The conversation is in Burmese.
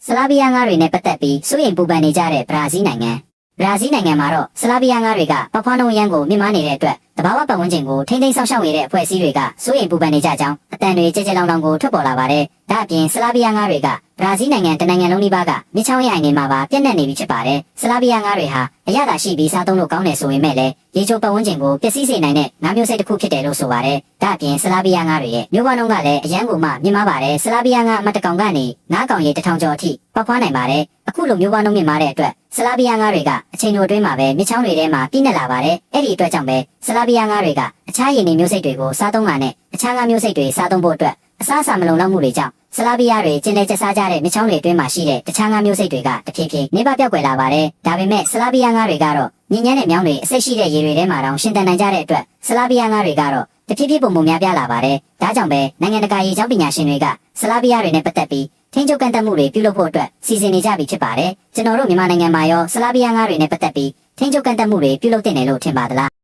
ဆလာဗီးယားငါးတွေနဲ့ပတ်သက်ပြီးစိုးရိမ်ပူပန်နေကြတဲ့ဘရာဇီးနိုင်ငံမှာတော့ဆလာဗီးယားငါးတွေကပပွားနှုန်းရန်ကိုမြင့်မားနေတဲ့အတွက်တဘာဝပတ်ဝန်းကျင်ကိုထိမ့်သိမ်းဆောင်ရှောက်နေတဲ့အဖွဲ့အစည်းတွေကစိုးရိမ်ပူပန်နေကြကြောင်းအတန်တွေကြဲကြဲလောင်လောင်ကိုထွက်ပေါ်လာပါတယ်။ဒါ့အပြင်ဆလာဗီးယားငါးတွေကဘရာဇီးနိုင်ငံတနိုင်ငံလုံးလေးပါကမြစ်ချောင်းရဲ့အိုင်တွေမှာပါပြန့်နှံ့နေပြီဖြစ်ပါတယ်။ဆလာဗီးယားငါးတွေဟာအရသာရှိပြီးစားသုံးလို့ကောင်းတယ်ဆိုပေမဲ့လည်းရေချိုပတ်ဝန်းကျင်ကိုပျက်စီးစေနိုင်တဲ့ငါးမျိုးစိတ်တစ်ခုဖြစ်တယ်လို့ဆိုပါတယ်။ဒါ့အပြင်ဆလာဗီးယားငါးတွေရဲ့မျိုးပွားနှုန်းကလည်းအရန်ကိုမှမြင့်မားပါတယ်။ဆလာဗီးယားငါးအမတ်တကောင်ကနေငါးကောင်ရေ1000ကျော်အထိပေါက်ဖွားနိုင်ပါတယ်။အခုလိုမျိုးပွားနှုန်းမြင့်မားတဲ့အတွက်ဆလာဗီးယားငါးတွေကအချိန်တိုအတွင်းမှာပဲမြစ်ချောင်းတွေထဲမှာပြည့်နှက်လာပါတယ်။အဲ့ဒီအတွက်ကြောင့်ပဲဆလာဗီးယားငါးတွေကအခြားရေနေမျိုးစိတ်တွေကိုစားသုံးတာနဲ့အခြားငါးမျိုးစိတ်တွေစားသုံးဖို့အတွက်အစားအစာမလုံလောက်မှုတွေကြောင့်ဆလာဗီးယားတွေကျင်းနေကျစားကြတဲ့မြစ်ချောင်းတွေအတွင်းမှာရှိတဲ့တခြားငါးမျိုးစိတ်တွေကတဖြည်းဖြည်းနေပါပြောက်ကွယ်လာပါတယ်။ဒါပေမဲ့ဆလာဗီးယားငါးတွေကတော့ညဉ့်ညမ်းတဲ့မြောင်းတွေအဆိပ်ရှိတဲ့ရေတွေထဲမှာတောင်ရှင်သန်နိုင်ကြတဲ့အတွက်ဆလာဗီးယားငါးတွေကတော့တဖြည်းဖြည်းပုံပုံများပြားလာပါတယ်။ဒါကြောင့်ပဲနိုင်ငံတကာရေကြောင်းပညာရှင်တွေကဆလာဗီးယားတွေနဲ့ပတ်သက်ပြီးထိန်းချုပ်ကန့်သတ်မှုတွေပြုလုပ်ဖို့အတွက်စီစဉ်နေကြပြီဖြစ်ပါတယ်။ကျွန်တော်တို့မြန်မာနိုင်ငံမှာရောဆလာဗီးယားငါးတွေနဲ့ပတ်သက်ပြီးထိန်းချုပ်ကန့်သတ်မှုတွေပြုလုပ်တင်တယ်လို့ထင်ပါသလား